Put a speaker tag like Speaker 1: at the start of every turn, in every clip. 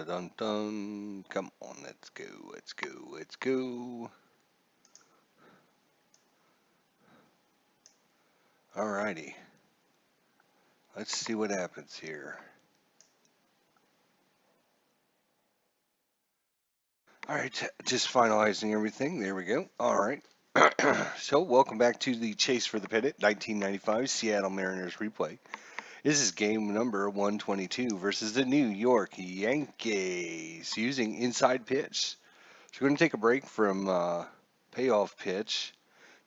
Speaker 1: dun dun. Come on, let's go, let's go, let's go. Alrighty. Let's see what happens here. Alright, just finalizing everything. There we go. Alright. So, welcome back to the Chase for the Pennant 1995 Seattle Mariners replay. This is game number 122 versus the New York Yankees using inside pitch. So we're going to take a break from payoff pitch,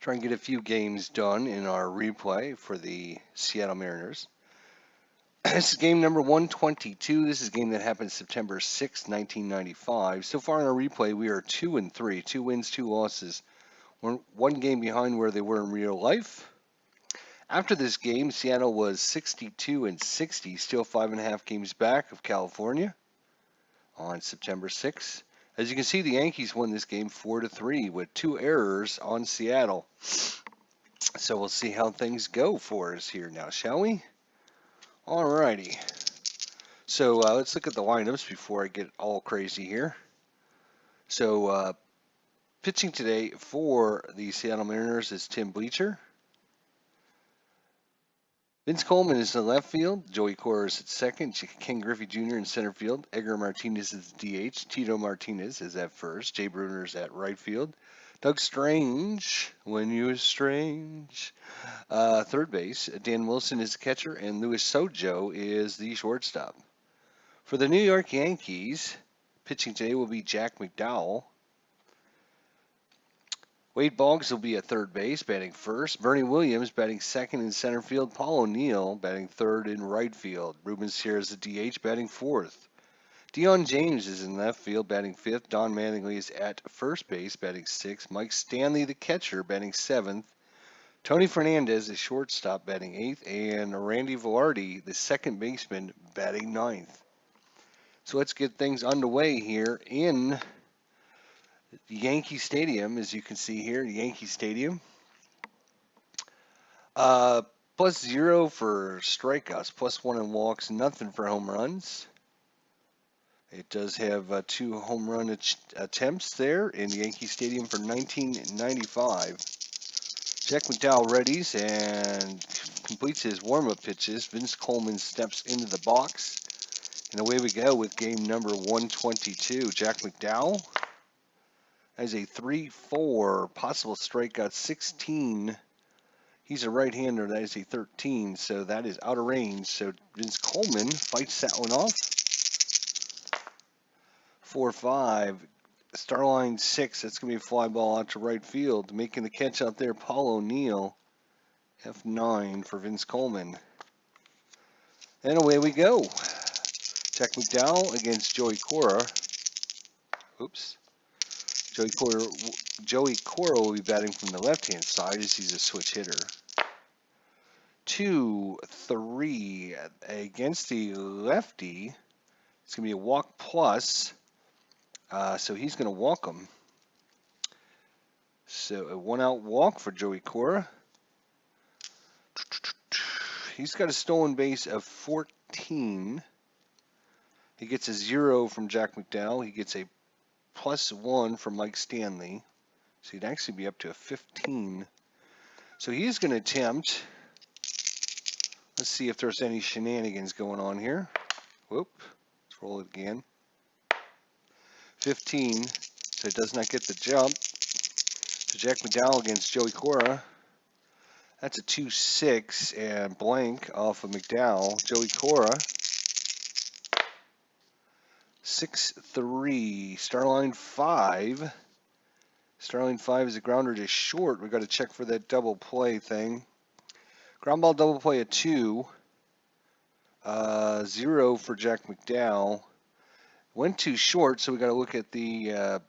Speaker 1: try and get a few games done in our replay for the Seattle Mariners. This is game number 122. This is a game that happened September 6, 1995. So far in our replay, we are 2-3, 2 wins, 2 losses. We're one game behind where they were in real life. After this game, Seattle was 62-60, still 5.5 games back of California on September 6th. As you can see, the Yankees won this game 4-3 with 2 errors on Seattle. So we'll see how things go for us here now, shall we? Alrighty. So let's look at the lineups before I get all crazy here. So pitching today for the Seattle Mariners is Tim Bleacher. Vince Coleman is in left field. Joey Cora is at second. Ken Griffey Jr. in center field. Edgar Martinez is DH. Tito Martinez is at first. Jay Bruner is at right field. Doug Strange, when you was strange, third base. Dan Wilson is the catcher, and Luis Sojo is the shortstop. For the New York Yankees, pitching today will be Jack McDowell. Wade Boggs will be at third base, batting first. Bernie Williams batting second in center field. Paul O'Neill batting third in right field. Ruben Sierra is the DH, batting fourth. Dion James is in left field, batting fifth. Don Mattingly is at first base, batting sixth. Mike Stanley, the catcher, batting seventh. Tony Fernandez, the shortstop, batting eighth. And Randy Velarde, the second baseman, batting ninth. So let's get things underway here in Yankee Stadium, as you can see here, Yankee Stadium. +0 for strikeouts, +1 in walks, nothing for home runs. It does have 2 home run attempts there in Yankee Stadium for 1995. Jack McDowell readies and completes his warm-up pitches. Vince Coleman steps into the box. And away we go with game number 122. Jack McDowell has a 3-4, possible strikeout 16. He's a right-hander. That is a 13, so that is out of range. So Vince Coleman fights that one off. 4-5. Starline 6. That's going to be a fly ball out to right field. Making the catch out there, Paul O'Neill. F9 for Vince Coleman. And away we go. Jack McDowell against Joey Cora. Oops. Joey Cora will be batting from the left-hand side as he's a switch hitter. 2-3 against the lefty. It's going to be a walk plus. So he's going to walk him. So a 1-out walk for Joey Cora. He's got a stolen base of 14. He gets a 0 from Jack McDowell. He gets a +1 from Mike Stanley. So he'd actually be up to a 15. So he's going to attempt. Let's see if there's any shenanigans going on here. Whoop. Let's roll it again. 15. So it does not get the jump. So Jack McDowell against Joey Cora. That's a 2-6 and blank off of McDowell. Joey Cora. 6-3. Starline 5. Starline 5 is a grounder to short. We've got to check for that double play thing. Ground ball double play at 2. 0 for Jack McDowell. Went too short, so we got to look at the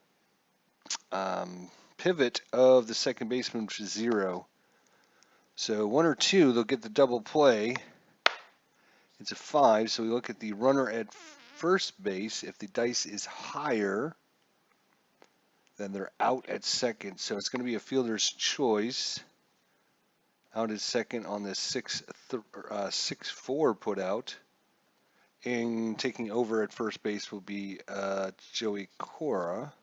Speaker 1: pivot of the second baseman, which is 0. So 1 or 2, they'll get the double play. It's a 5, so we look at the runner at first base. If the dice is higher, then they're out at second. So it's going to be a fielder's choice. Out at second on the 6-4 put out. And taking over at first base will be Joey Cora.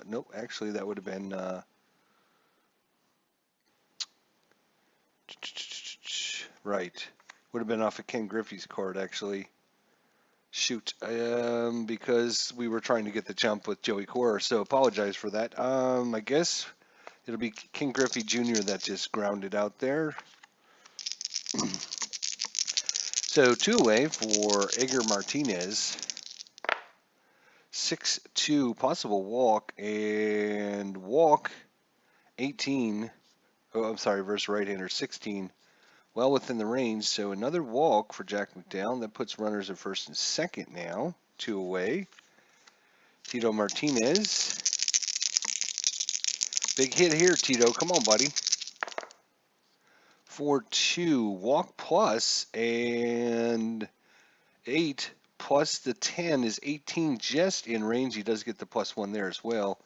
Speaker 1: Nope, actually that would have been right. Would have been off of Ken Griffey's card actually. Shoot, because we were trying to get the jump with Joey Cora, so apologize for that. I guess it'll be King Griffey Jr. that just grounded out there. So 2 away for Edgar Martinez. 6-2 possible walk and walk 18. Oh, I'm sorry, versus right-hander 16. Well within the range, so another walk for Jack McDowell. That puts runners at first and second now. 2 away. Tito Martinez. Big hit here, Tito. Come on, buddy. 4-2. Walk plus and 8 plus the 10 is 18 just in range. He does get the +1 there as well.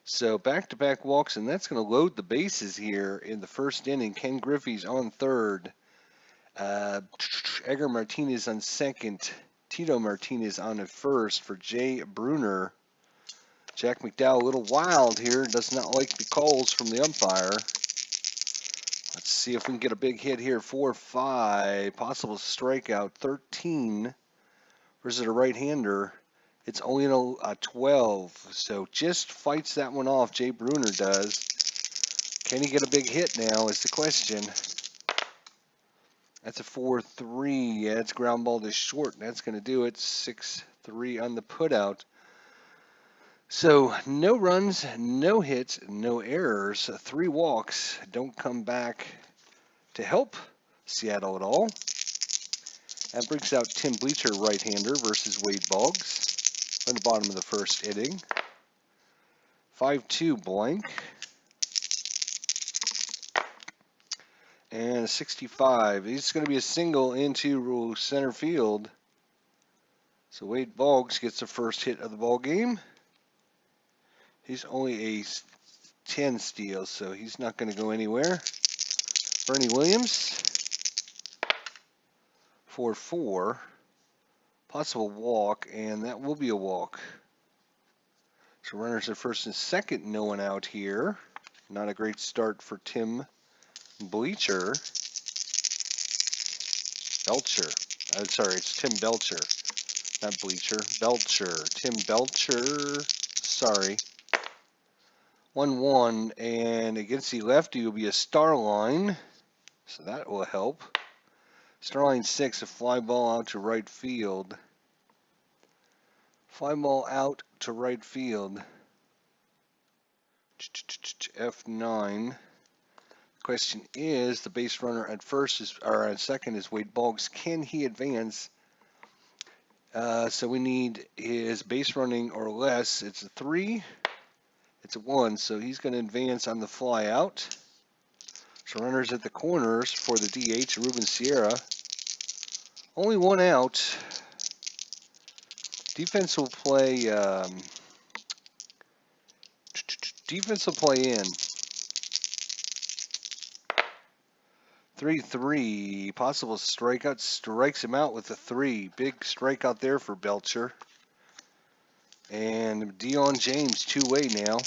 Speaker 1: So back-to-back walks, and that's going to load the bases here in the first inning. Ken Griffey's on third. Edgar Martinez on second. Tito Martinez on at first for Jay Bruner. Jack McDowell a little wild here. Does not like the calls from the umpire. Let's see if we can get a big hit here. 4-5. Possible strikeout. 13 versus a right-hander. It's only a 12. So just fights that one off. Jay Bruner does. Can he get a big hit now is the question. That's a 4-3. Yeah, it's ground ball to short. That's going to do it. 6-3 on the putout. So no runs, no hits, no errors. 3 walks don't come back to help Seattle at all. That brings out Tim Bleacher, right-hander, versus Wade Boggs on the bottom of the first inning. 5-2 blank. And a 65. It's going to be a single into center field. So Wade Boggs gets the first hit of the ball game. He's only a 10 steal, so he's not going to go anywhere. Bernie Williams, 4-4. Possible walk, and that will be a walk. So runners at first and second, no one out here. Not a great start for Tim Bleacher. Belcher. I'm sorry, it's Tim Belcher, not Bleacher. Belcher. Tim Belcher. Sorry. 1-1, and against the lefty will be a star line, so that will help. Starline 6, a fly ball out to right field. Fly ball out to right field. F9. Question is, the base runner at first is, or at second is Wade Boggs. Can he advance? So we need his base running or less. It's a 3. It's a 1, so he's going to advance on the fly out. So runners at the corners for the DH, Ruben Sierra. Only 1 out. Defense will play. Defense will play in. 3-3. Possible strikeout. Strikes him out with a 3. Big strikeout there for Belcher. And Dion James 2-way now.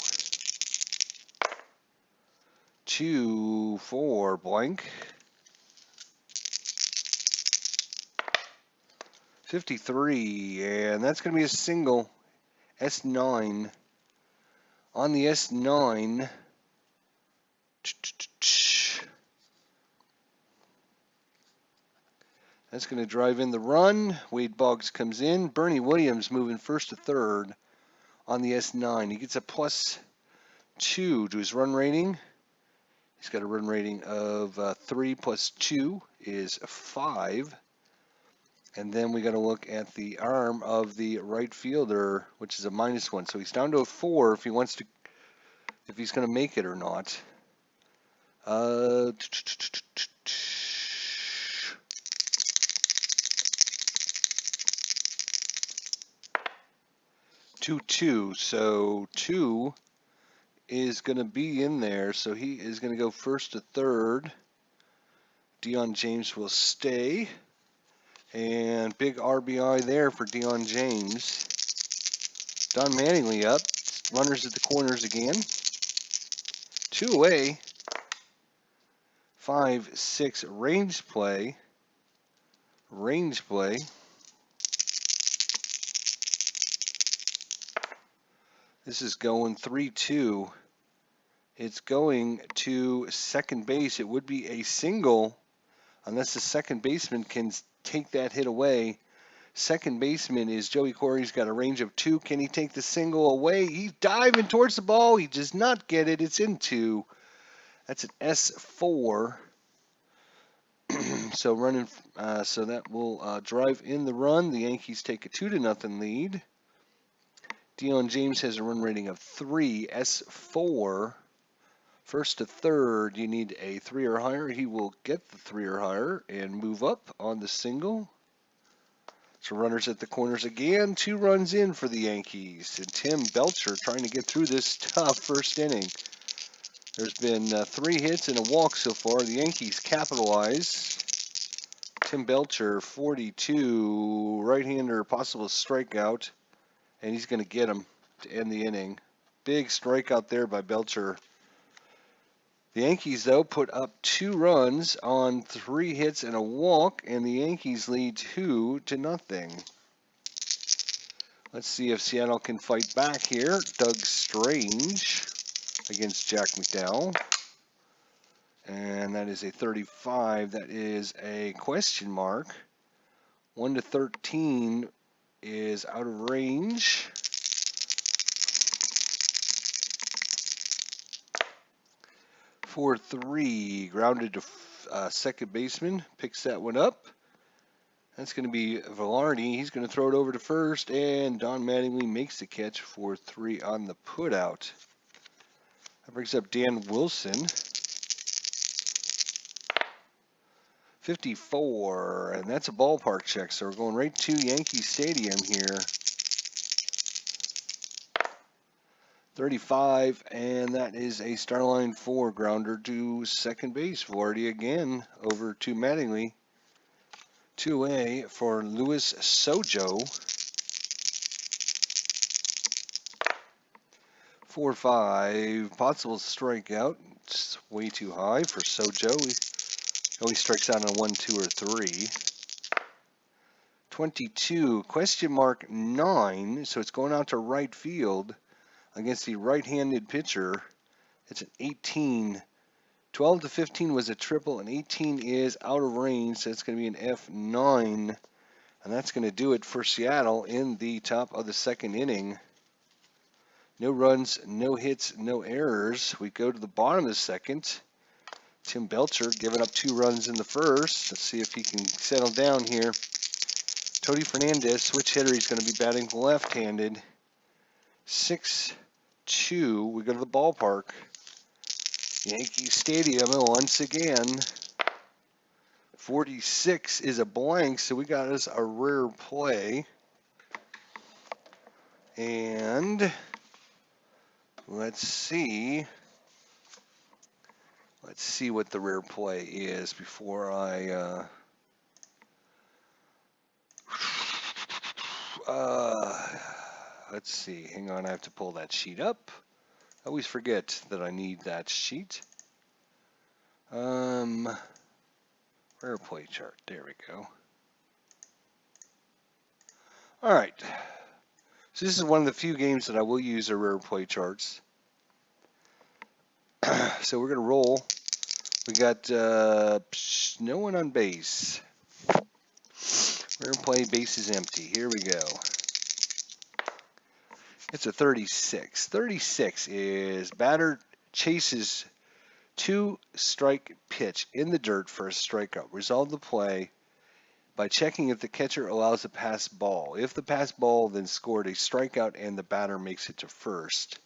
Speaker 1: 2-4 blank. 53, and that's going to be a single. S9. On the S9. That's going to drive in the run. Wade Boggs comes in. Bernie Williams moving first to third on the S9. He gets a +2 to his run rating. He's got a run rating of 3 + 2 is 5. And then we got to look at the arm of the right fielder, which is a -1. So he's down to a 4 if he wants to, if he's going to make it or not. 2-2. So 2 is going to be in there. So he is going to go first to third. Dion James will stay. And big RBI there for Dion James. Don Mattingly up. Runners at the corners again. 2 away. 5-6 range play. Range play. This is going 3-2. It's going to second base. It would be a single unless the second baseman can take that hit away. Second baseman is Joey Corey. He's got a range of 2. Can he take the single away? He's diving towards the ball. He does not get it. It's in 2. That's an S4. So running, so that will drive in the run. The Yankees take a 2-0 lead. Dion James has a run rating of 3, S4. First to third, you need a 3 or higher. He will get the 3 or higher and move up on the single. So runners at the corners again. 2 runs in for the Yankees. And Tim Belcher trying to get through this tough first inning. There's been 3 hits and a walk so far. The Yankees capitalize. Tim Belcher, 42, right-hander, possible strikeout. And he's going to get him to end the inning. Big strikeout there by Belcher. The Yankees, though, put up 2 runs on 3 hits and a walk, and the Yankees lead 2-0. Let's see if Seattle can fight back here. Doug Strange against Jack McDowell. And that is a 35. That is a question mark. 1-13 is out of range. For 3, grounded to second baseman, picks that one up. That's going to be Velarde. He's going to throw it over to first, and Don Mattingly makes the catch for 3 on the putout. That brings up Dan Wilson. 54, and that's a ballpark check, so we're going right to Yankee Stadium here. 35, and that is a Starline 4 grounder to second base. Velarde again over to Mattingly. 2A for Luis Sojo. 4-5, possible strikeout. It's way too high for Sojo. He only strikes out on 1, 2, or 3. 22, question mark 9, so it's going out to right field against the right-handed pitcher. It's an 18. 12-15 was a triple, and 18 is out of range, so it's going to be an F9. And that's going to do it for Seattle in the top of the second inning. No runs, no hits, no errors. We go to the bottom of the second. Tim Belcher giving up 2 runs in the first. Let's see if he can settle down here. Tony Fernandez, switch hitter. He's going to be batting left-handed. 6-2. We go to the ballpark. Yankee Stadium once again. 46 is a blank, so we got us a rare play. And let's see what the rare play is before I let's see. Hang on, I have to pull that sheet up. I always forget that I need that sheet. Rare play chart. There we go. All right. So this is one of the few games that I will use the rare play charts. So we're going to roll. We got no one on base. Rare play, base is empty. Here we go. It's a 36. 36 is batter chases 2-strike pitch in the dirt for a strikeout. Resolve the play by checking if the catcher allows a pass ball. If the pass ball then scored a strikeout and the batter makes it to first.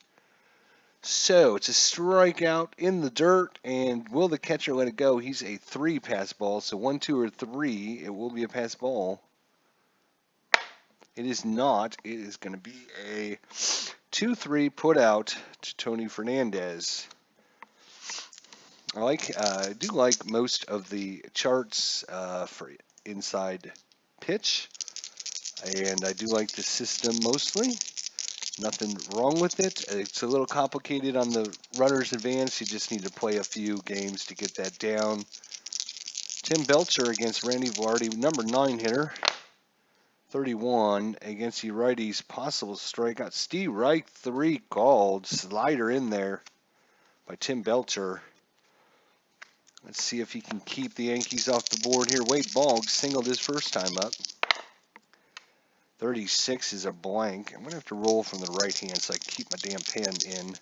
Speaker 1: So it's a strikeout in the dirt, and will the catcher let it go? He's a 3 pass ball, so 1, 2, or 3, it will be a pass ball. It is not. It is going to be a 2-3 put out to Tony Fernandez. I do like most of the charts for inside pitch. And I do like the system mostly. Nothing wrong with it. It's a little complicated on the runner's advance. You just need to play a few games to get that down. Tim Belcher against Randy Velarde, number 9 hitter. 31 against the righties. Possible strikeout. Steve Reich, 3 called. Slider in there by Tim Belcher. Let's see if he can keep the Yankees off the board here. Wade Boggs singled his first time up. 36 is a blank. I'm going to have to roll from the right hand so I can keep my damn pen in.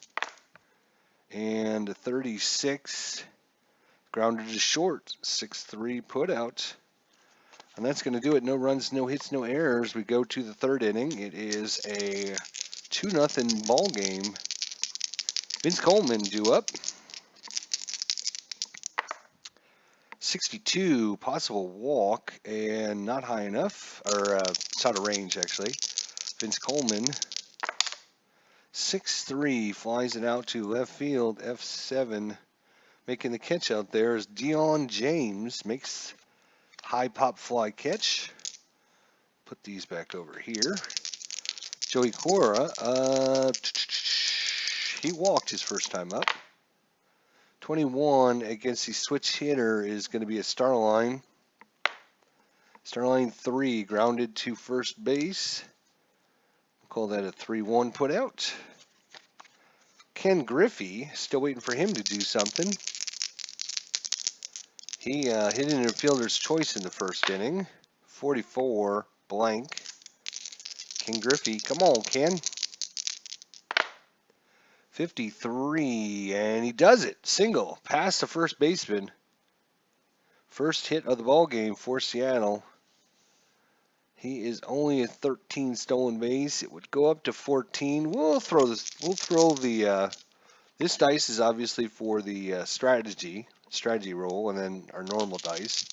Speaker 1: And 36 grounded to short. 6-3 put out. And that's going to do it. No runs, no hits, no errors. We go to the 3rd inning. It is a 2-0 ball game. Vince Coleman due up. 62, possible walk, and not high enough, or it's out of range actually. Vince Coleman, 6-3, flies it out to left field, F7. Making the catch out there is Dion James, makes high pop fly catch. Put these back over here. Joey Cora, he walked his first time up. 21 against the switch hitter is going to be a Starline. Starline 3, grounded to first base. We'll call that a 3-1 put out. Ken Griffey, still waiting for him to do something. He hit an infielder's choice in the first inning. 44, blank. Ken Griffey, come on, Ken. 53, and he does it. Single, past the first baseman. First hit of the ball game for Seattle. He is only a 13 stolen base. It would go up to 14. We'll throw this. We'll throw the. This dice is obviously for the strategy roll, and then our normal dice.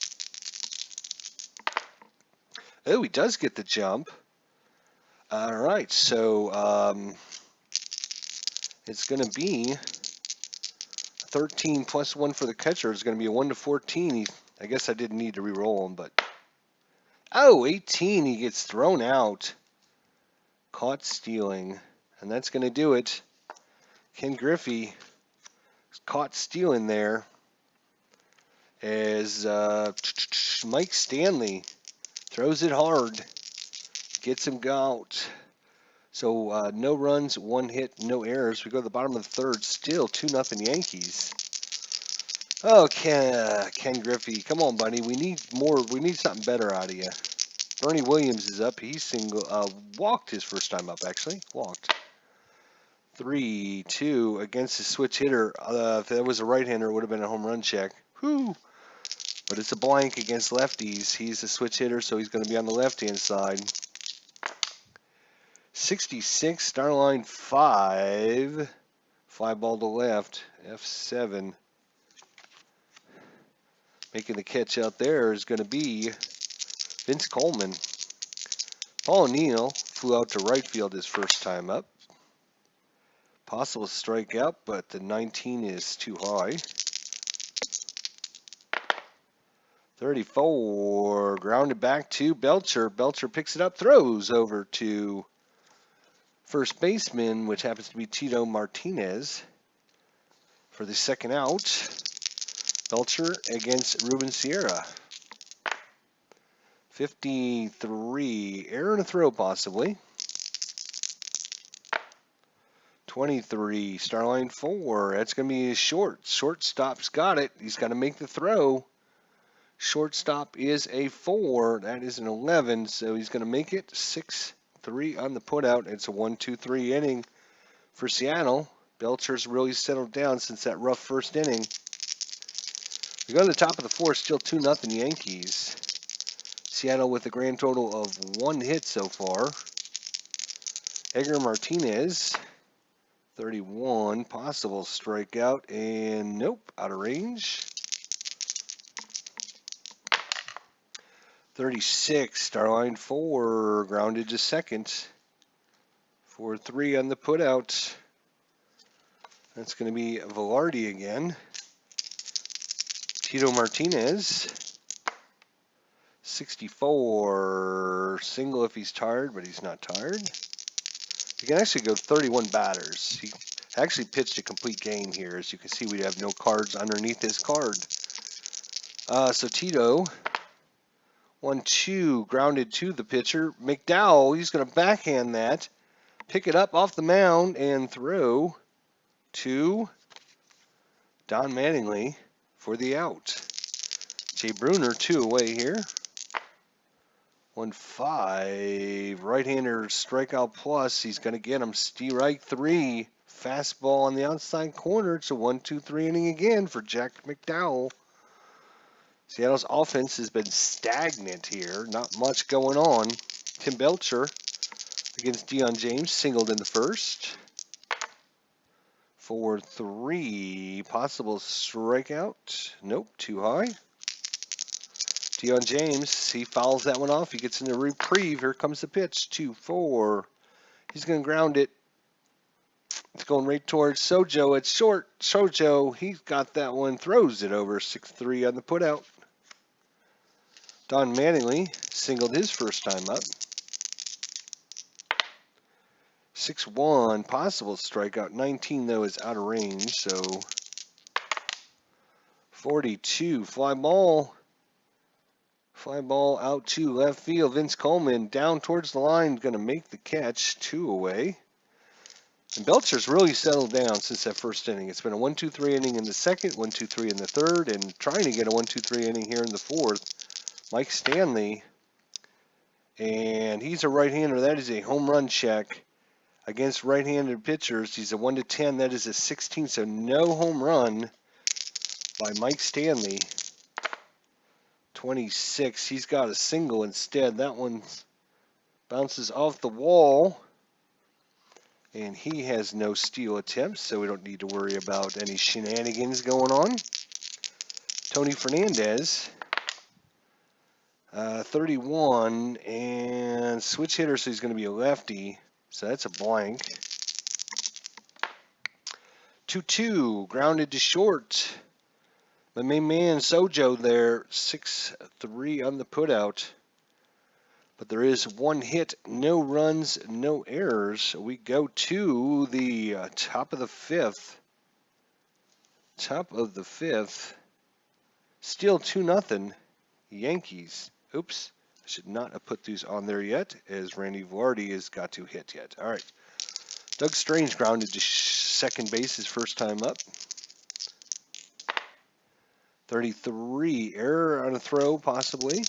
Speaker 1: Oh, he does get the jump. All right, so it's going to be 13 plus 1 for the catcher. It's going to be a 1 to 14. I guess I didn't need to re-roll him, but oh, 18. He gets thrown out. Caught stealing, and that's going to do it. Ken Griffey caught stealing there as Mike Stanley throws it hard, gets him out. So no runs, 1 hit, no errors. We go to the bottom of the 3rd, still 2-0 Yankees. Oh, Ken Griffey, come on, buddy. We need more. We need something better out of you. Bernie Williams is up. He walked his first time up, actually. Walked. 3-2 against the switch hitter. If that was a right-hander, it would have been a home run check. Whew. But it's a blank against lefties. He's a switch hitter, so he's going to be on the left-hand side. 66, Starline 5. Fly ball to left. F7. Making the catch out there is going to be Vince Coleman. Paul O'Neill flew out to right field his first time up. Possible strikeout, but the 19 is too high. 34, grounded back to Belcher. Belcher picks it up, throws over to first baseman, which happens to be Tito Martinez for the second out. Belcher against Ruben Sierra. 53, error in a throw possibly. 23, Starline 4, that's going to be his short. Shortstop's got it. He's got to make the throw. Shortstop is a 4. That is an 11, so he's going to make it 6-3 on the putout. It's a 1-2-3 inning for Seattle. Belcher's really settled down since that rough first inning. We go to the top of the 4th, still 2-0 Yankees. Seattle with a grand total of 1 hit so far. Edgar Martinez, 31, possible strikeout, and nope, out of range. 36, Starline 4, grounded to second. 4-3 on the putout. That's going to be Velarde again. Tito Martinez, 64. Single if he's tired, but he's not tired. He can actually go 31 batters. He actually pitched a complete game here. As you can see, we have no cards underneath his card. So Tito, 1-2, grounded to the pitcher. McDowell, he's going to backhand that, pick it up off the mound, and throw to Don Mattingly for the out. Jay Bruner, 2 away here. 1-5, right-hander strikeout plus. He's going to get him. Strike 3, fastball on the outside corner. It's a 1-2-3 inning again for Jack McDowell. Seattle's offense has been stagnant here. Not much going on. Tim Belcher against Deion James, singled in the first. 4-3, possible strikeout. Nope, too high. Deion James, he fouls that one off. He gets in a reprieve. Here comes the pitch. 2-4. He's going to ground it. It's going right towards Sojo. It's short. Sojo, he's got that one. Throws it over. 6-3 on the putout. Don Mattingly singled his first time up. 6-1, possible strikeout. 19, though, is out of range, so 42, fly ball. Fly ball out to left field. Vince Coleman down towards the line, going to make the catch. 2 away. And Belcher's really settled down since that first inning. It's been a 1-2-3 inning in the second, 1-2-3 in the third, and trying to get a 1-2-3 inning here in the fourth. Mike Stanley, and he's a right-hander. That is a home run check against right-handed pitchers. He's a 1-10. That is a 16, so no home run by Mike Stanley. 26. He's got a single instead. That one bounces off the wall, and he has no steal attempts, so we don't need to worry about any shenanigans going on. Tony Fernandez, 31, and switch hitter, so he's going to be a lefty, so that's a blank. 2-2, grounded to short. My main man, Sojo, there, 6-3 on the putout. But there is 1 hit, no runs, no errors. We go to the top of the 5th. Top of the 5th. Still 2-0. Yankees. Oops, I should not have put these on there yet, as Randy Velarde has got to hit yet. All right. Doug Strange grounded to second base his first time up. 33, error on a throw, possibly.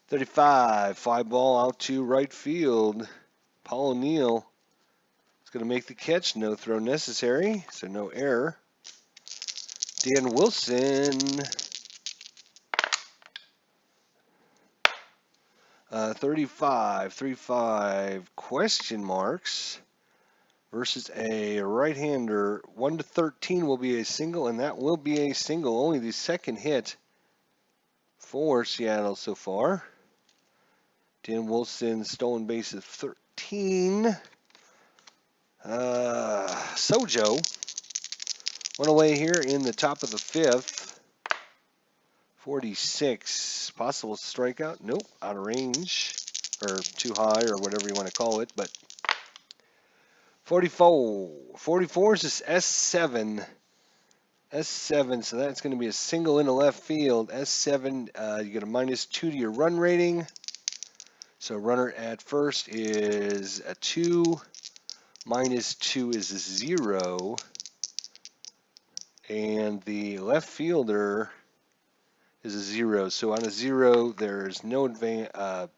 Speaker 1: 35, fly ball out to right field. Paul O'Neill is going to make the catch. No throw necessary, so no error. Dan Wilson, 35, question marks versus a right-hander. 1-13 will be a single, and that will be a single. Only the second hit for Seattle so far. Dan Wilson, stolen base of 13. Sojo, 1 away here in the top of the 5th. 46, possible strikeout. Nope, out of range, or too high, or whatever you want to call it. But 44 is this S7. S7, so that's going to be a single into left field. S7, you get a -2 to your run rating. So runner at first is a 2. -2 is a 0. And the left fielder is a 0. So on a 0, there's no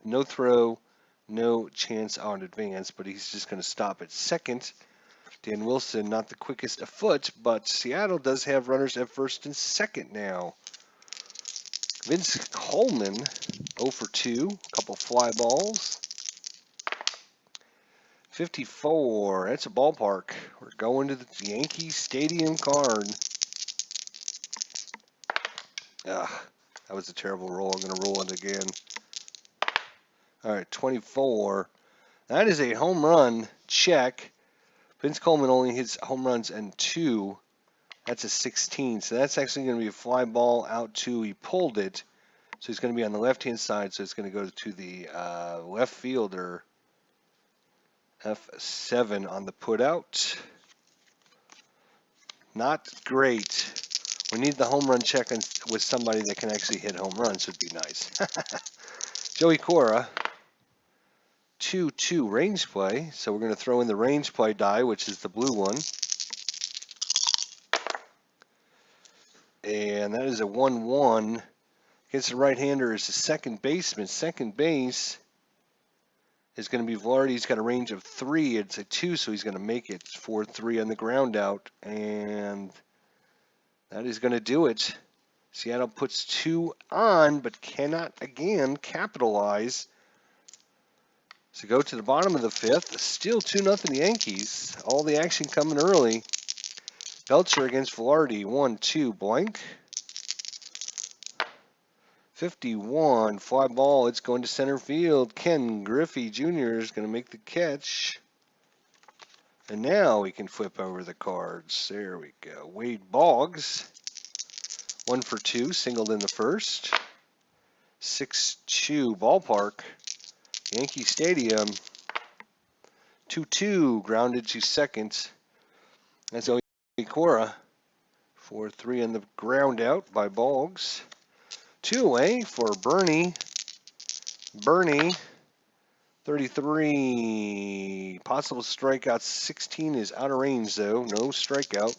Speaker 1: no throw, no chance on advance, but he's just going to stop at second. Dan Wilson, not the quickest afoot, but Seattle does have runners at first and second now. Vince Coleman, 0 for 2, a couple fly balls. 54, that's a ballpark. We're going to the Yankee Stadium card. That was a terrible roll. I'm going to roll it again. All right, 24. That is a home run check. Vince Coleman only hits home runs in 2. That's a 16. So that's actually going to be a fly ball out to, he pulled it. So he's going to be on the left-hand side, so it's going to go to the left fielder, F7 on the put-out. Not great. We need the home run check with somebody that can actually hit home runs would be nice. Joey Cora, 2-2 range play. So we're going to throw in the range play die, which is the blue one. And that is a 1-1. Against the right-hander is the second baseman. Second base is going to be Velarde. He's got a range of 3. It's a 2, so he's going to make it 4-3 on the ground out. And that is going to do it. Seattle puts 2 on, but cannot, again, capitalize. So go to the bottom of the 5th. Still 2-0 Yankees. All the action coming early. Belcher against Velarde. 1-2 blank. 51, fly ball. It's going to center field. Ken Griffey Jr. is going to make the catch. And now we can flip over the cards. There we go. Wade Boggs. 1 for 2, singled in the first. 6-2 ballpark. Yankee Stadium. 2-2 grounded to second. That's Joey Cora. 4-3 on the ground out by Boggs. 2 away for Bernie. Bernie, 33. Possible strikeout. 16 is out of range, though. No strikeout.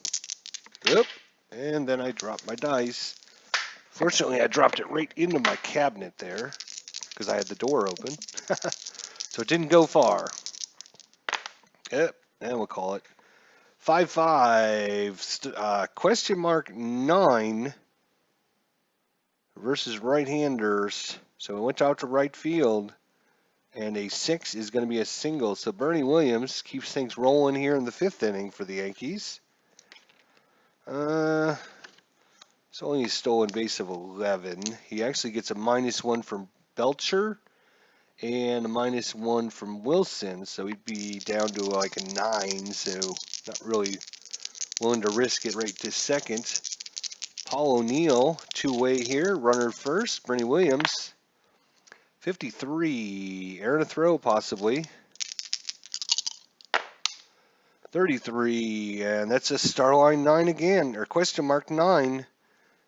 Speaker 1: Yep. And then I dropped my dice. Fortunately, I dropped it right into my cabinet there because I had the door open. So it didn't go far. Yep. And we'll call it 5-5. Question mark 9 versus right-handers. So it went out to right field. And a 6 is going to be a single. So Bernie Williams keeps things rolling here in the 5th inning for the Yankees. It's only a stolen base of 11. He actually gets a -1 from Belcher and a -1 from Wilson. So he'd be down to like a 9. So not really willing to risk it right to second. Paul O'Neill, 2-way here. Runner first. Bernie Williams. 53. Air to throw, possibly. 33. And that's a star line 9 again. Or question mark 9.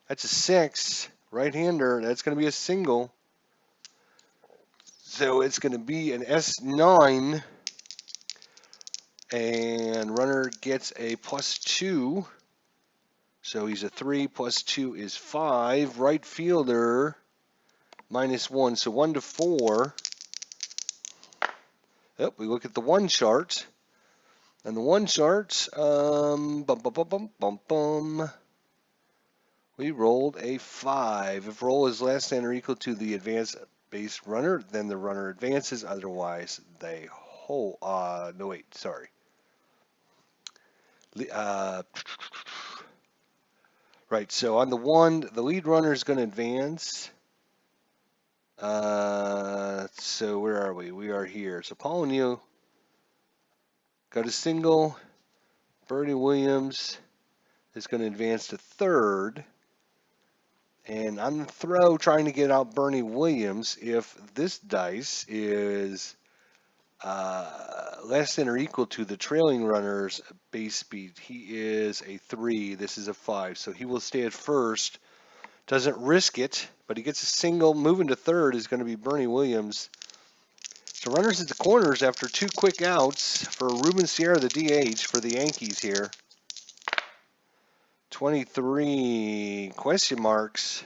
Speaker 1: That's a 6. Right-hander. That's going to be a single. So it's going to be an S9. And runner gets a +2. So he's a 3 + 2 is 5. Right fielder. -1. So 1 to 4. Yep, we look at the 1 chart. And the 1 chart, we rolled a 5. If roll is less than or equal to the advanced base runner, then the runner advances. Otherwise, they hold. No, wait, sorry. Right, so on the 1, the lead runner is going to advance. So where are we? We are here. So Paul O'Neill got a single. Bernie Williams is going to advance to 3rd. And on the throw, trying to get out Bernie Williams, if this dice is less than or equal to the trailing runner's base speed, he is a 3. This is a 5. So he will stay at first. Doesn't risk it, but he gets a single. Moving to 3rd is going to be Bernie Williams. So runners at the corners after 2 quick outs for Ruben Sierra, the DH, for the Yankees here. 23 question marks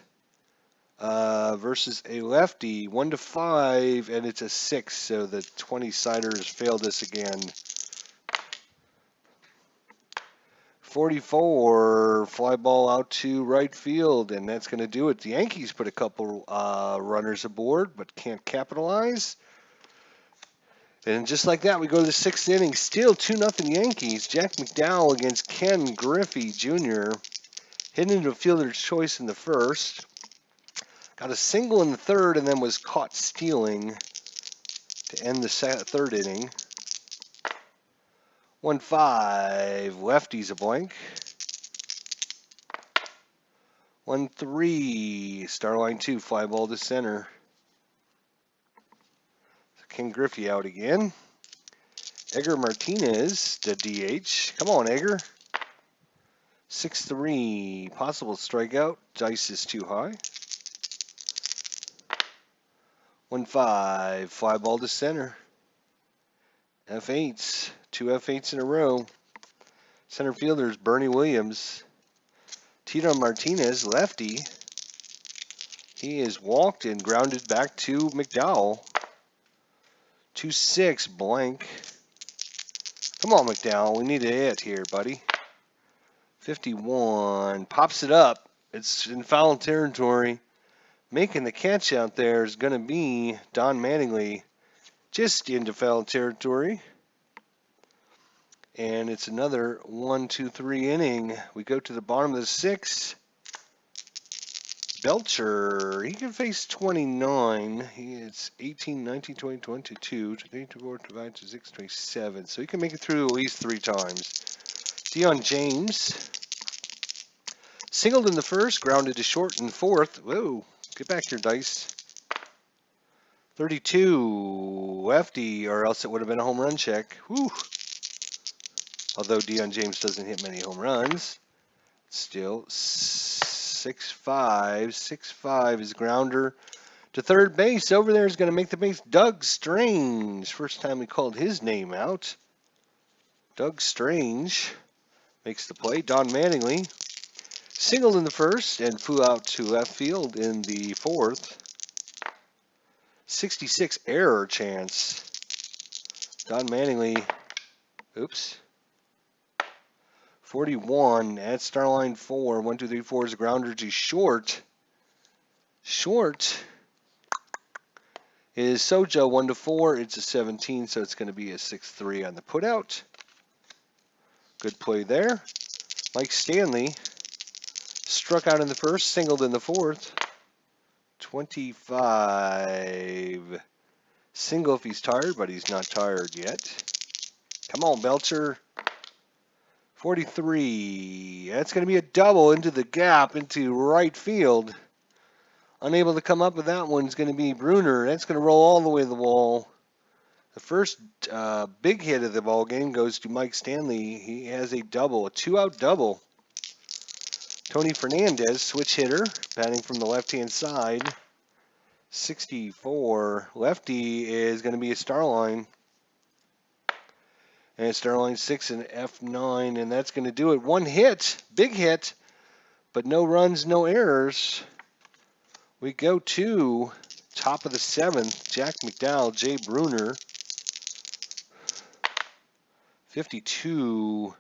Speaker 1: versus a lefty. 1 to 5, and it's a 6. So the 20-siders failed us again. 44, fly ball out to right field, and that's going to do it. The Yankees put a couple runners aboard, but can't capitalize. And just like that, we go to the 6th inning. Still 2-0 Yankees. Jack McDowell against Ken Griffey Jr. Hit into a fielder's choice in the 1st. Got a single in the 3rd, and then was caught stealing to end the 3rd inning. 1-5, lefty's a blank. 1-3. Star line 2. Fly ball to center. Ken Griffey out again. Edgar Martinez, the DH. Come on, Edgar. 6-3. Possible strikeout. Dice is too high. 1-5. Fly ball to center. F8s. 2 F8s in a row. Center fielder is Bernie Williams. Tito Martinez, lefty. He is walked and grounded back to McDowell. 2-6. Blank. Come on, McDowell. We need a hit here, buddy. 51. Pops it up. It's in foul territory. Making the catch out there is going to be Don Mattingly. Just into foul territory. And it's another 1-2-3 inning. We go to the bottom of the 6th. Belcher, he can face 29. It's 18, 19, 20, 22, 23, 24, 25, 26, 27. So he can make it through at least 3 times. Dion James. Singled in the first, grounded to short in the 4th. Whoa, get back here, dice. 32. Lefty, or else it would have been a home run check. Whew. Although Dion James doesn't hit many home runs. Still 6-5. 6-5 is grounder to third base. Over there is going to make the base Doug Strange. First time we called his name out. Doug Strange makes the play. Don Mattingly singled in the first and flew out to left field in the 4th. 66 error chance. Don Mattingly, oops. 41 at star line 4. 1, 2, 3, 4 is a grounder to short. Short is Sojo 1-4. It's a 17, so it's going to be a 6-3 on the putout. Good play there. Mike Stanley struck out in the first, singled in the 4th. 25. Single if he's tired, but he's not tired yet. Come on, Belcher. 43. That's going to be a double into the gap, into right field. Unable to come up with that one is going to be Bruner. That's going to roll all the way to the wall. The first big hit of the ball game goes to Mike Stanley. He has a double, a 2-out double. Tony Fernandez, switch hitter, batting from the left-hand side. 64. Lefty is going to be a star line. And it's star line 6 and F9, and that's going to do it. 1 hit, big hit, but no runs, no errors. We go to top of the 7th, Jack McDowell, Jay Bruner. 52.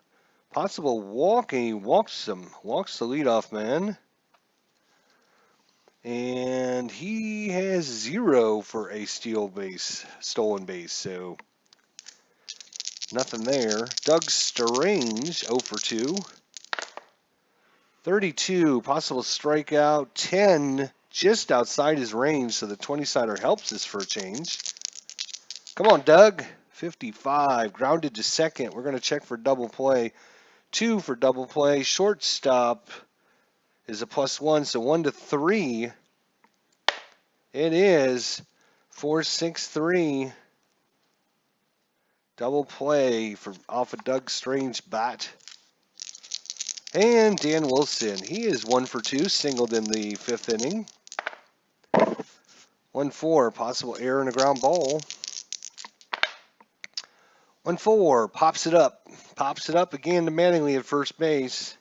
Speaker 1: Possible walk, and he walks the leadoff man. And he has 0 for a stolen base, so nothing there. Doug Strange, 0 for 2. 32, possible strikeout. 10, just outside his range, so the 20-sider helps us for a change. Come on, Doug. 55, grounded to second. We're going to check for double play. 2 for double play. Shortstop is a +1, so 1-3. It is 4-6-3. Double play off of Doug Strange bat. And Dan Wilson, he is 1 for 2, singled in the 5th inning. 1-4, possible error and a ground ball. 1-4, pops it up again to Mattingly at first base.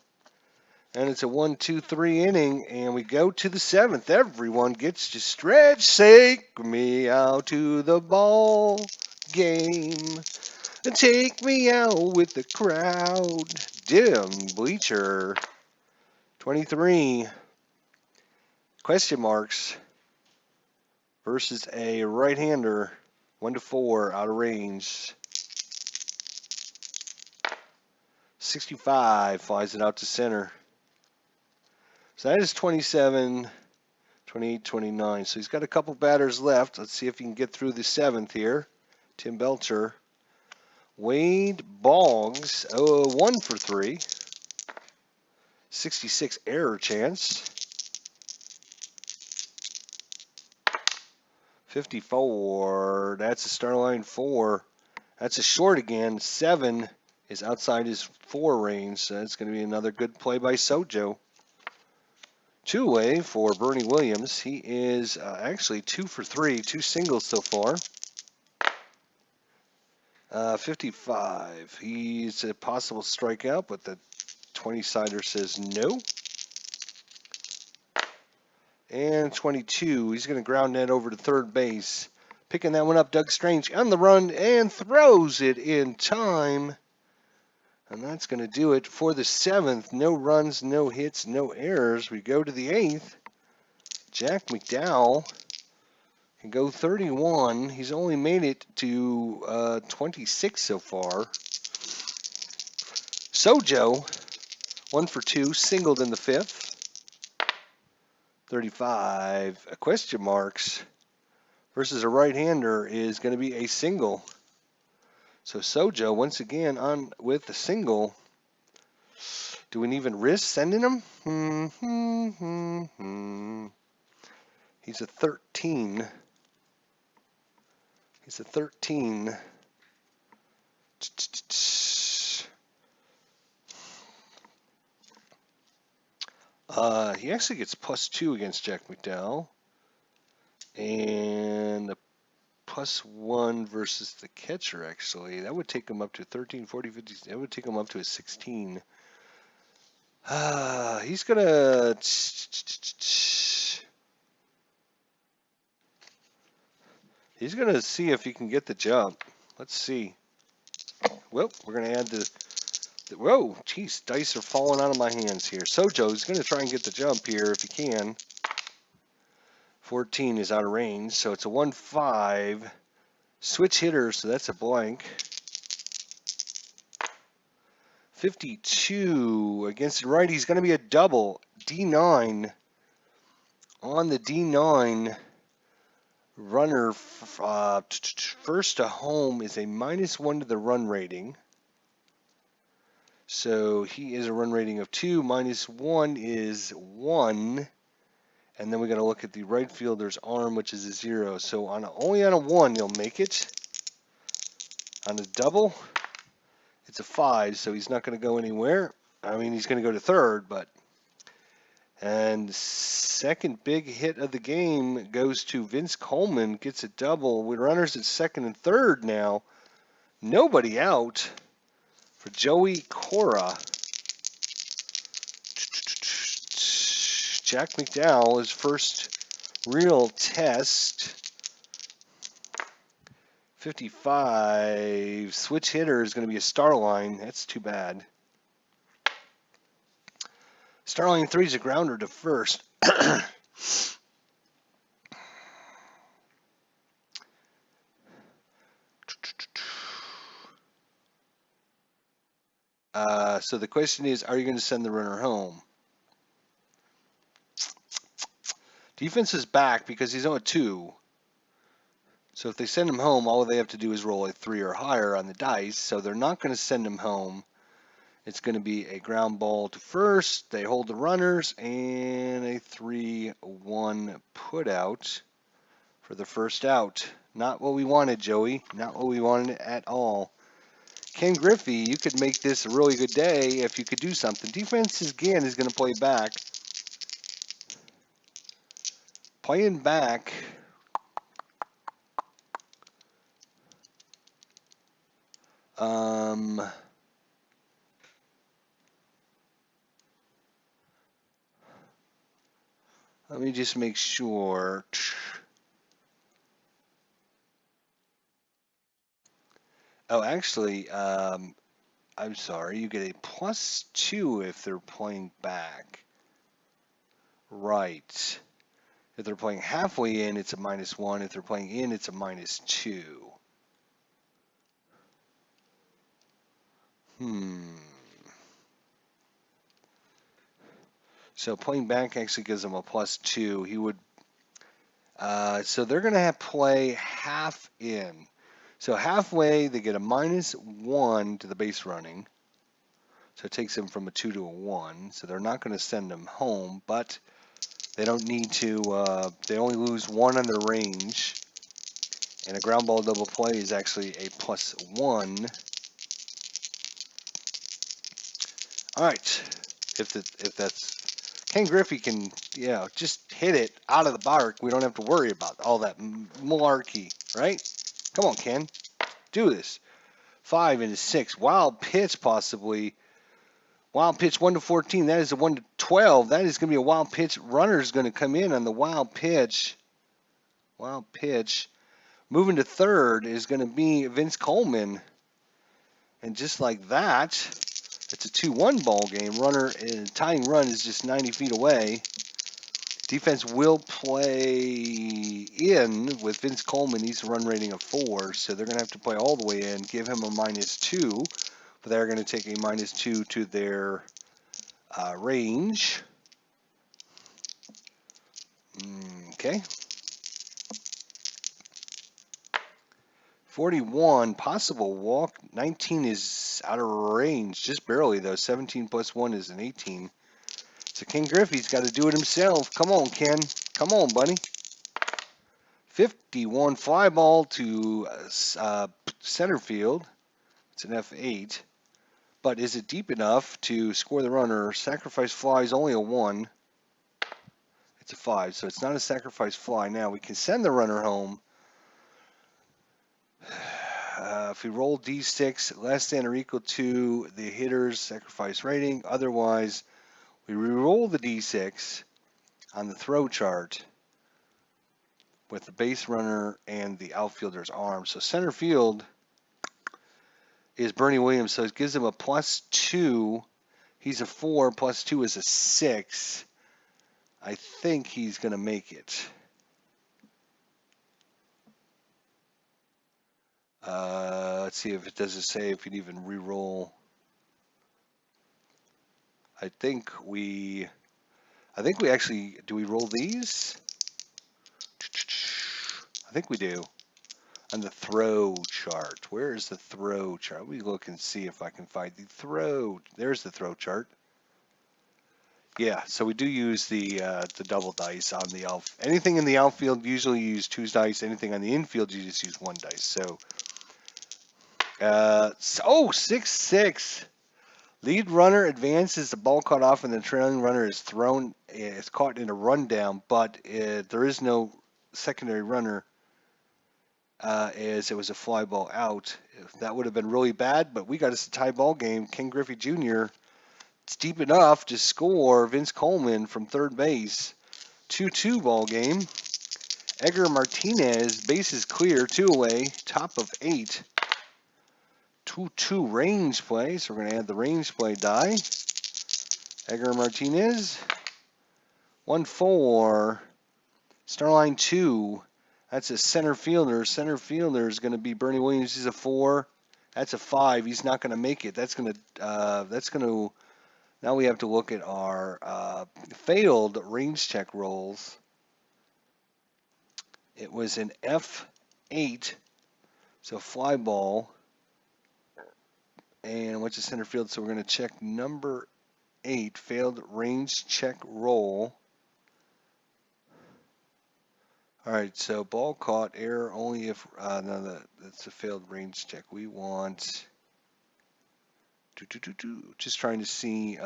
Speaker 1: And it's a 1-2-3 inning, and we go to the 7th. Everyone gets to stretch. Take me out to the ball game. And take me out with the crowd. Dim bleacher. 23. Question marks versus a right-hander. 1-4, out of range. 65, flies it out to center. So that is 27, 28, 29. So he's got a couple batters left. Let's see if he can get through the 7th here. Tim Belcher. Wade Boggs, 1 for 3. 66 error chance. 54. That's a star line 4. That's a short again. 7 is outside his 4 range. So that's going to be another good play by Sojo. Two-way for Bernie Williams. He is actually 2 for 3, 2 singles so far. 55. He's a possible strikeout, but the 20-sider says no. And 22. He's going to ground that over to third base. Picking that one up, Doug Strange on the run and throws it in time. And that's going to do it for the 7th. No runs, no hits, no errors. We go to the 8th. Jack McDowell can go 31. He's only made it to 26 so far. Sojo, 1 for 2, singled in the 5th. 35. Question marks versus a right-hander is going to be a single. So Sojo once again on with the single. Do we even risk sending him? He's a 13. He's a 13. He actually gets +2 against Jack McDowell. And the +1 versus the catcher, actually. That would take him up to 13, 40, 50. That would take him up to a 16. He's going to... He's going to see if he can get the jump. Let's see. Well, we're going to add the... Whoa, jeez, dice are falling out of my hands here. Sojo's going to try and get the jump here if he can. 14 is out of range, so it's a 1-5. Switch hitter, so that's a blank. 52 against the right. He's going to be a double. D9. On the D9, runner first to home is a -1 to the run rating. So he is a run rating of 2. -1 is 1. And then we got to look at the right fielder's arm, which is a 0. So only on a 1, he'll make it. On a double, it's a 5, so he's not going to go anywhere. I mean, he's going to go to third, but... And second big hit of the game goes to Vince Coleman. Gets a double. With runners at second and third now. Nobody out for Joey Cora. Jack McDowell, his first real test. 55. Switch hitter is going to be a star line. That's too bad. Starline 3 is a grounder to first. So the question is, are you going to send the runner home? Defense is back because he's on a 2. So if they send him home, all they have to do is roll a 3 or higher on the dice. So they're not going to send him home. It's going to be a ground ball to first. They hold the runners and a 3-1 put out for the first out. Not what we wanted, Joey. Not what we wanted at all. Ken Griffey, you could make this a really good day if you could do something. Defense again is going to play back. Playing back. Let me just make sure. Oh, actually, I'm sorry. You get a +2 if they're playing back. Right. If they're playing halfway in, it's a -1. If they're playing in, it's a -2. So playing back actually gives them a +2. He would. So they're going to have play half in. So halfway, they get a -1 to the base running. So it takes them from a 2 to a 1. So they're not going to send them home, but they don't need to. They only lose 1 on their range. And a ground ball double play is actually a +1. All right. If that's Ken Griffey can, just hit it out of the park. We don't have to worry about all that malarkey, right? Come on, Ken. Do this. 5 into 6. Wild pitch, possibly. Wild pitch 1 to 14. That is a 1 to 12. That is going to be a wild pitch. Runner's going to come in on the wild pitch. Wild pitch. Moving to third is going to be Vince Coleman. And just like that, it's a 2-1 ball game. Tying run is just 90 feet away. Defense will play in with Vince Coleman. He's a run rating of 4, so they're going to have to play all the way in, give him a -2, but they're going to take a -2 to their range. Okay. 41, possible walk. 19 is out of range, just barely though. 17 plus 1 is an 18. So Ken Griffey's got to do it himself. Come on, Ken. Come on, buddy. 51 fly ball to center field. It's an F8. But is it deep enough to score the runner? Sacrifice fly is only a 1. It's a 5, so it's not a sacrifice fly. Now we can send the runner home. If we roll D6 less than or equal to the hitter's sacrifice rating, otherwise we re-roll the D6 on the throw chart with the base runner and the outfielder's arm. So center field is Bernie Williams, so it gives him a +2. He's a 4, +2 is a 6. I think he's going to make it. Let's see if it doesn't say if he'd even re-roll. I think we actually, do we roll these? I think we do. On the throw chart. Where is the throw chart? Let me look and see if I can find the throw. There's the throw chart. Yeah, so we do use the double dice on the anything in the outfield, usually you use 2 dice. Anything on the infield, you just use 1 dice. So, 6-6. Lead runner advances, the ball caught off, and the trailing runner is thrown. It's caught in a rundown, but there is no secondary runner as it was a fly ball out. That would have been really bad, but we got us a tie ball game. Ken Griffey Jr. It's deep enough to score Vince Coleman from third base. 2-2 ball game. Edgar Martinez, bases clear, 2 away, top of 8. 2-2 range play, so we're going to add the range play die. Edgar Martinez. 1-4. Starline 2. That's a center fielder. Center fielder is going to be Bernie Williams. He's a 4. That's a 5. He's not going to make it. That's going to. Now we have to look at our failed range check rolls. It was an F8, so fly ball. And what's the center field? So we're going to check number 8, failed range check roll. All right, so ball caught, error only if, no, that's a failed range check. We want, just trying to see,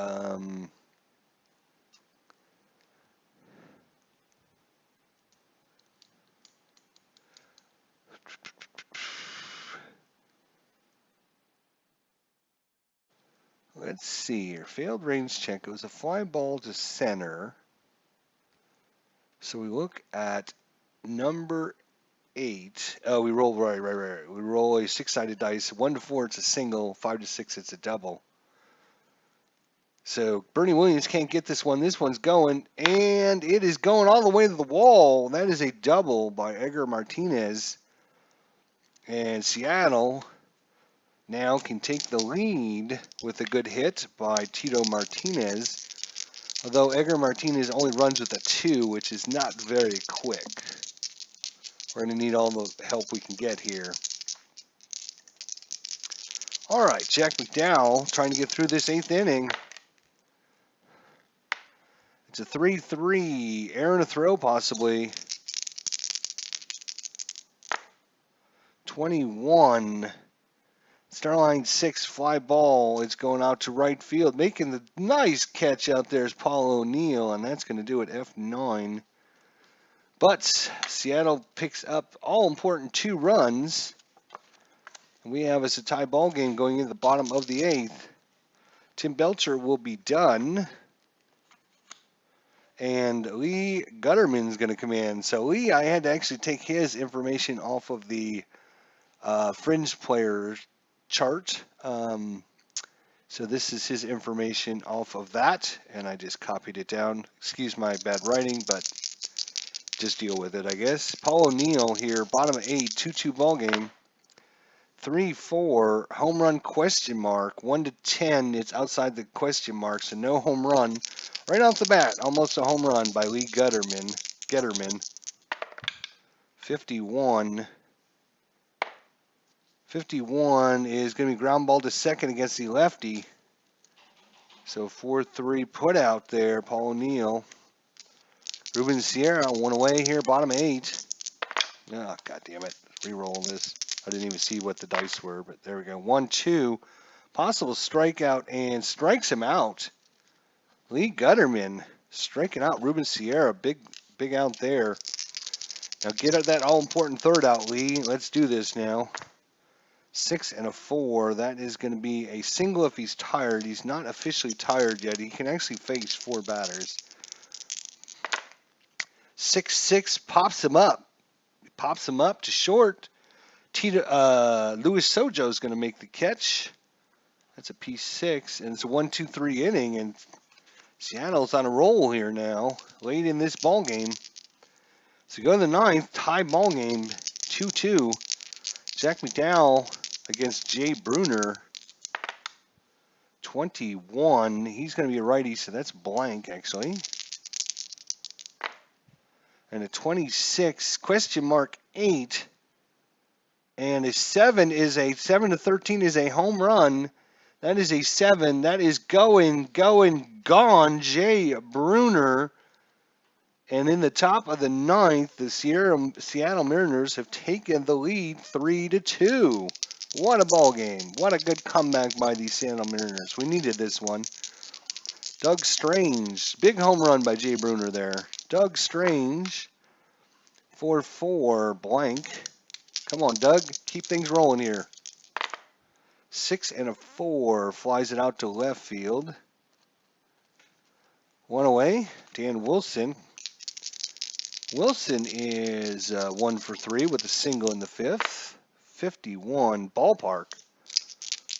Speaker 1: let's see here. Failed range check. It was a fly ball to center. So we look at number 8. Oh, we roll right. We roll a 6-sided dice. 1 to 4, it's a single. 5 to 6, it's a double. So Bernie Williams can't get this one. This one's going, and it is going all the way to the wall. That is a double by Edgar Martinez. And Seattle now can take the lead with a good hit by Tito Martinez. Although Edgar Martinez only runs with a 2, which is not very quick. We're going to need all the help we can get here. All right, Jack McDowell trying to get through this 8th inning. It's a 3-3. Error and a throw, possibly. 21. Starline 6 fly ball. It's going out to right field. Making the nice catch out there is Paul O'Neill, and that's going to do it, F9. But Seattle picks up all important 2 runs. And we have us a tie ball game going into the bottom of the 8th. Tim Belcher will be done. And Lee Gutterman's going to come in. So Lee, I had to actually take his information off of the fringe player chart. So this is his information off of that, and I just copied it down. Excuse my bad writing, but just deal with it, I guess. Paul O'Neill here, bottom of 8, 2-2 ball game. 3-4, home run question mark. 1 to 10, it's outside the question mark, so no home run. Right off the bat, almost a home run by Lee Getterman. 51. 51 is going to be ground ball to second against the lefty. So 4-3 put out there, Paul O'Neill. Ruben Sierra, 1 away here, bottom 8. Oh, God damn it. Re-roll this. I didn't even see what the dice were, but there we go. 1-2. Possible strikeout, and strikes him out. Lee Gutterman striking out Ruben Sierra. Big out there. Now get that all-important third out, Lee. Let's do this now. 6 and a 4. That is going to be a single if he's tired. He's not officially tired yet. He can actually face 4 batters. 6-6 pops him up. Pops him up to short. Luis Sojo is going to make the catch. That's a P6, and it's a 1-2-3 inning, and Seattle's on a roll here now, late in this ball game. So go to the 9th, tie ball game, 2-2. Jack McDowell against Jay Bruner. 21. He's going to be a righty, so that's blank, actually. And a 26, question mark 8. And a 7 is a 7 to 13 is a home run. That is a 7. That is gone. Jay Bruner. And in the top of the 9th, the Seattle Mariners have taken the lead 3-2. What a ball game. What a good comeback by the Seattle Mariners. We needed this one. Doug Strange. Big home run by Jay Bruner there. Doug Strange. 4-4 blank. Come on, Doug. Keep things rolling here. 6 and a 4. Flies it out to left field. 1 away. Dan Wilson. Wilson is 1 for 3 with a single in the 5th. 51. Ballpark.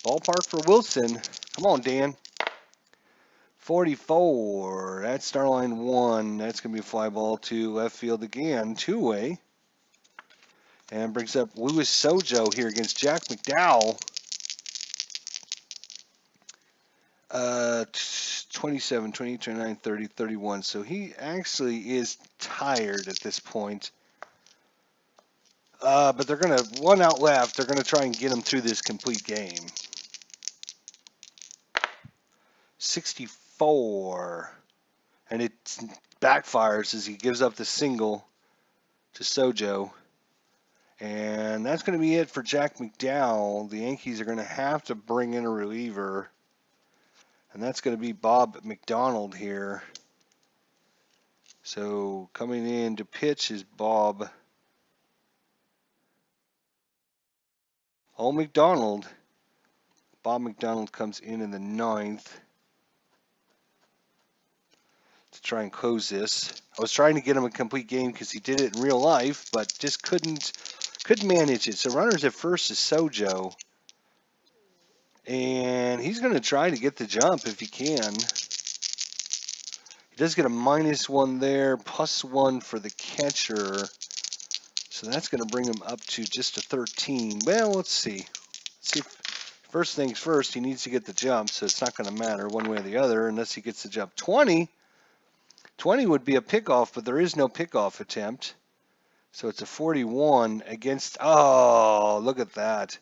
Speaker 1: Ballpark for Wilson. Come on, Dan. 44. That's Starline 1. That's going to be a fly ball to left field again. 2-way. And brings up Luis Sojo here against Jack McDowell. 27, 28, 29, 30, 31. So he actually is tired at this point. But they're going to, 1 out left, they're going to try and get him through this complete game. 64. And it backfires as he gives up the single to Sojo. And that's going to be it for Jack McDowell. The Yankees are going to have to bring in a reliever. And that's going to be Bob McDonald here. So coming in to pitch is Bob McDonald. Bob McDonald comes in the 9th to try and close this. I was trying to get him a complete game because he did it in real life, but just couldn't manage it. So runners at first is Sojo. And he's going to try to get the jump if he can. He does get a -1 there, +1 for the catcher. So that's going to bring him up to just a 13. Well, let's see. First things first, he needs to get the jump, so it's not going to matter one way or the other unless he gets the jump. 20. 20 would be a pickoff, but there is no pickoff attempt. So it's a 41 against, oh, look at that.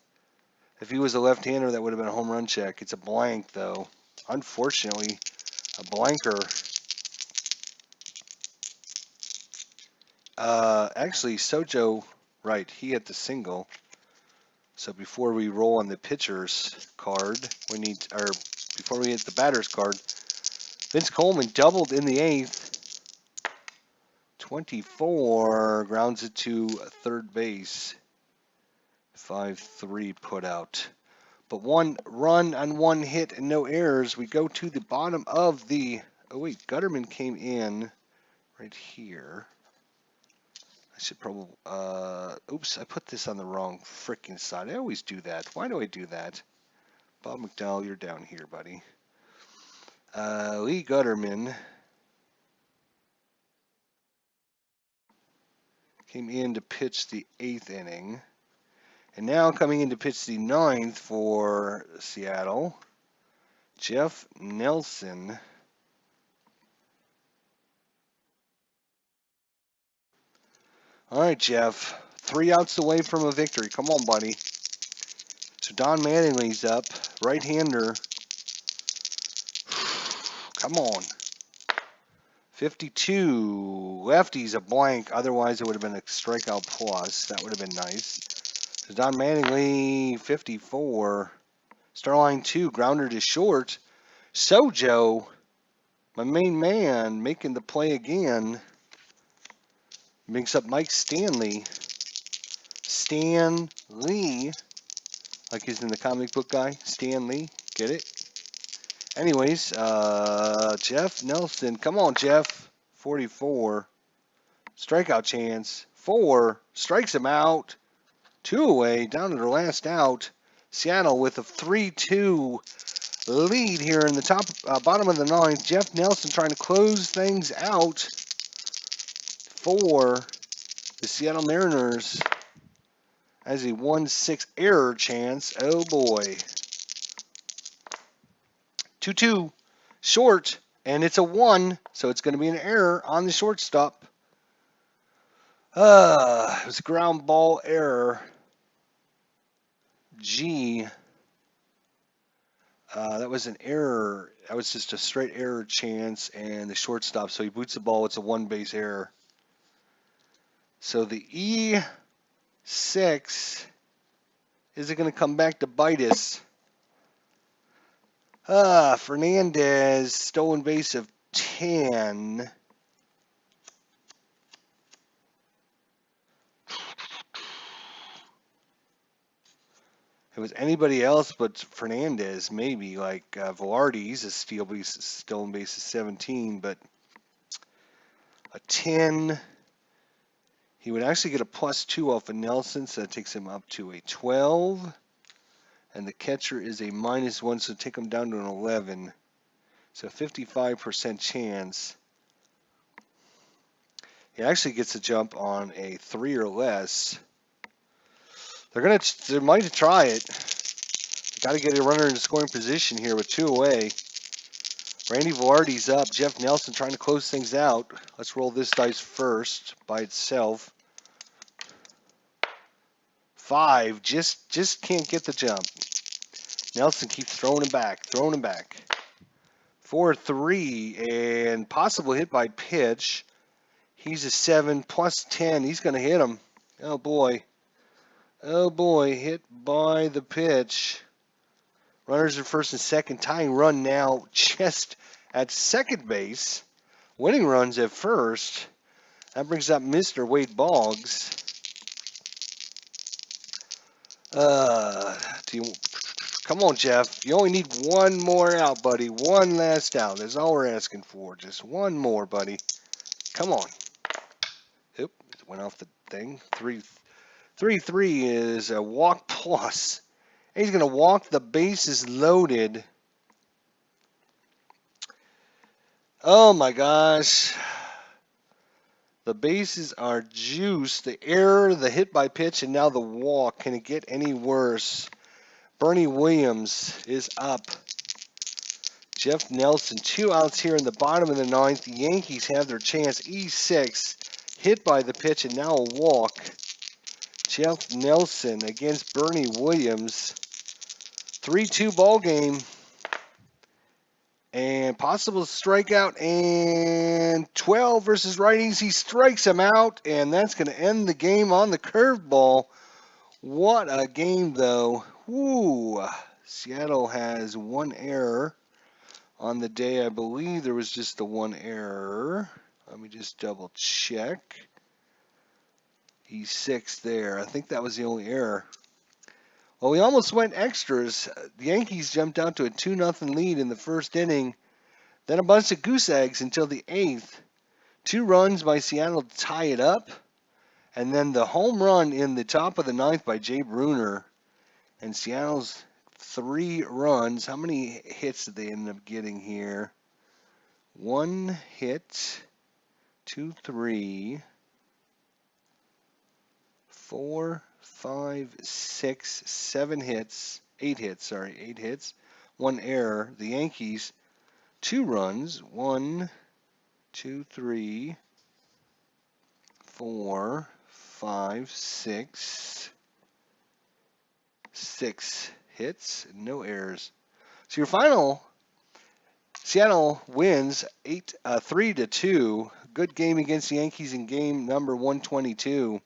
Speaker 1: If he was a left-hander, that would have been a home run check. It's a blank, though. Unfortunately, a blanker. Actually, Sojo, right, he hit the single. So before we roll on the pitcher's card, we need, or before we hit the batter's card, Vince Coleman doubled in the 8th. 24 grounds it to third base. 5-3 put out. But 1 run on 1 hit and no errors. We go to the bottom of the. Oh wait, Gutterman came in right here. I should probably. Oops, I put this on the wrong freaking side. I always do that. Why do I do that? Bob McDowell, you're down here, buddy. Lee Gutterman came in to pitch the 8th inning. And now coming in to pitch the 9th for Seattle, Jeff Nelson. All right, Jeff. 3 outs away from a victory. Come on, buddy. So Don Mattingly's up. Right-hander. Come on. 52. Lefty's a blank. Otherwise, it would have been a strikeout plus. That would have been nice. So Don Mattingly, 54. Starline 2. Grounder to short. Sojo, my main man, making the play again. Brings up Mike Stanley. Stan Lee, like he's in the comic book guy. Stan Lee, get it? Anyways, Jeff Nelson. Come on, Jeff. 44. Strikeout chance. 4. Strikes him out. 2 away. Down to their last out. Seattle with a 3-2 lead here in the bottom of the 9th. Jeff Nelson trying to close things out for the Seattle Mariners as a 1-6 error chance. Oh boy. 2-2 short, and it's a 1, so it's going to be an error on the shortstop. It was a ground ball error. G. That was an error. That was just a straight error chance, and the shortstop. So he boots the ball. It's a 1-base error. So the E6, is it going to come back to bite us? Fernandez, stolen base of 10. If it was anybody else but Fernandez, maybe like Velarde, he's a stolen base of 17, but a 10. He would actually get a +2 off of Nelson, so that takes him up to a 12. And the catcher is a -1, so take him down to an 11. So 55% chance. He actually gets a jump on a 3 or less. They might try it. Got to get a runner in scoring position here with 2 away. Randy Velarde's up. Jeff Nelson trying to close things out. Let's roll this dice first by itself. 5. Just can't get the jump. Nelson keeps throwing him back. 4-3 and possible hit by pitch. He's a 7 +10. He's going to hit him. Oh boy. Oh boy, hit by the pitch. Runners at first and second, tying run now just at second base. Winning runs at first. That brings up Mr. Wade Boggs. Come on, Jeff. You only need 1 more out, buddy. 1 last out. That's all we're asking for. Just 1 more, buddy. Come on. Oop, it went off the thing. 3-3 is a walk plus. He's going to walk. The bases loaded. Oh my gosh. The bases are juiced. The error, the hit by pitch, and now the walk. Can it get any worse? Bernie Williams is up. Jeff Nelson, 2 outs here in the bottom of the 9th. The Yankees have their chance. E6, hit by the pitch, and now a walk. Jeff Nelson against Bernie Williams. 3-2 ball game. And possible strikeout, and 12 versus righties. He strikes him out, and that's going to end the game on the curveball. What a game, though. Woo! Seattle has one error on the day. I believe there was just the one error. Let me just double check. He's 6 there. I think that was the only error. Well, we almost went extras. The Yankees jumped out to a 2-0 lead in the first inning. Then a bunch of goose eggs until the 8th. 2 runs by Seattle to tie it up. And then the home run in the top of the 9th by Jay Bruner. And Seattle's 3 runs. How many hits did they end up getting here? 1 hit, 2, 3, 4, 5, 6, 7 hits, 8 hits, 8 hits, 1 error. The Yankees, 2 runs, 1, 2, 3, 4, 5, 6, 6 hits, no errors. So your final, Seattle wins 3-2. Good game against the Yankees in game number 122.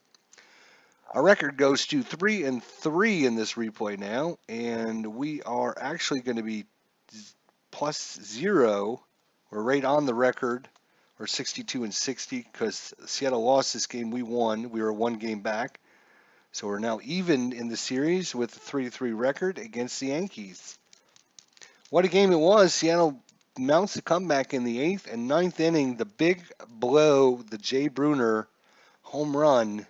Speaker 1: Our record goes to 3-3 in this replay now, and we are actually going to be +0. We're right on the record. We're 62-60 because Seattle lost this game. We won. We were 1 game back. So we're now even in the series with a 3-3 record against the Yankees. What a game it was. Seattle mounts a comeback in the 8th and 9th inning. The big blow, the Jay Bruner home run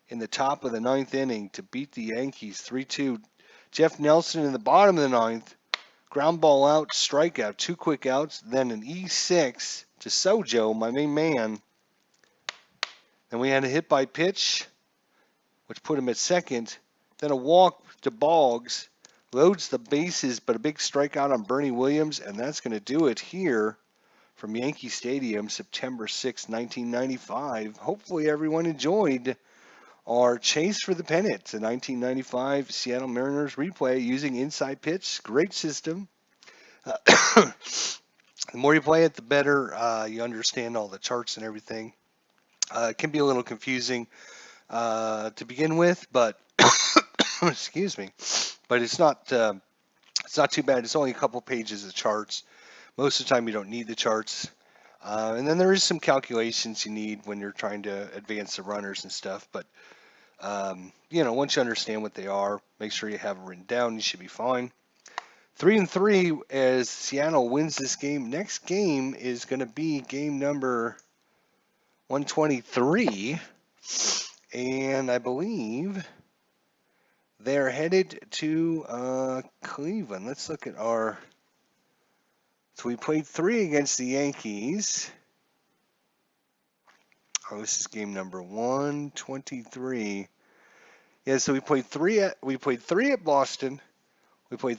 Speaker 1: in the top of the 9th inning to beat the Yankees 3-2. Jeff Nelson in the bottom of the 9th. Ground ball out, strikeout, 2 quick outs, then an E6 to Sojo, my main man. Then we had a hit by pitch, which put him at second. Then a walk to Boggs, loads the bases, but a big strikeout on Bernie Williams, and that's going to do it here from Yankee Stadium, September 6, 1995. Hopefully everyone enjoyed our chase for the pennant, the 1995 Seattle Mariners replay using Inside Pitch. Great system. The more you play it, the better you understand all the charts and everything. It can be a little confusing to begin with, but excuse me, but it's not too bad. It's only a couple pages of charts. Most of the time, you don't need the charts. And then there is some calculations you need when you're trying to advance the runners and stuff, but once you understand what they are, make sure you have it written down. You should be fine. 3-3 as Seattle wins this game. Next game is going to be game number 123, and I believe they're headed to Cleveland. Let's look at our. So we played 3 against the Yankees. Oh, this is game number 123. Yeah, so we played 3 at Boston. We played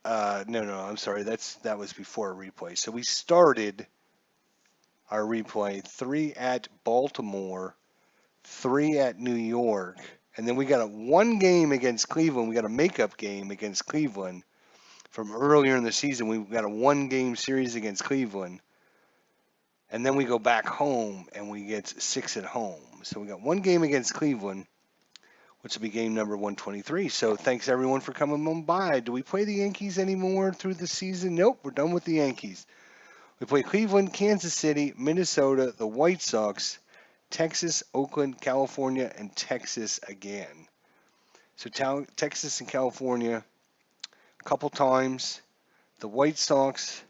Speaker 1: I'm sorry. That was before a replay. So we started our replay 3 at Baltimore, 3 at New York, and then we got a 1 game against Cleveland. We got a makeup game against Cleveland from earlier in the season. We got a 1 game series against Cleveland. And then we go back home and we get 6 at home. So we got 1 game against Cleveland, which will be game number 123. So thanks everyone for coming on by. Do we play the Yankees anymore through the season? Nope, we're done with the Yankees. We play Cleveland, Kansas City, Minnesota, the White Sox, Texas, Oakland, California, and Texas again. So Texas and California a couple times. The White Sox,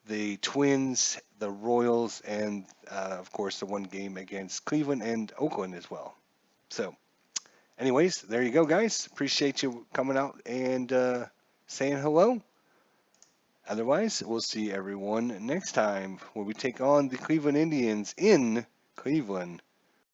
Speaker 1: the Twins, the Royals, and of course the 1 game against Cleveland and Oakland as well. So anyways, there you go, guys. Appreciate you coming out and saying hello. Otherwise, we'll see everyone next time where we take on the Cleveland Indians in Cleveland.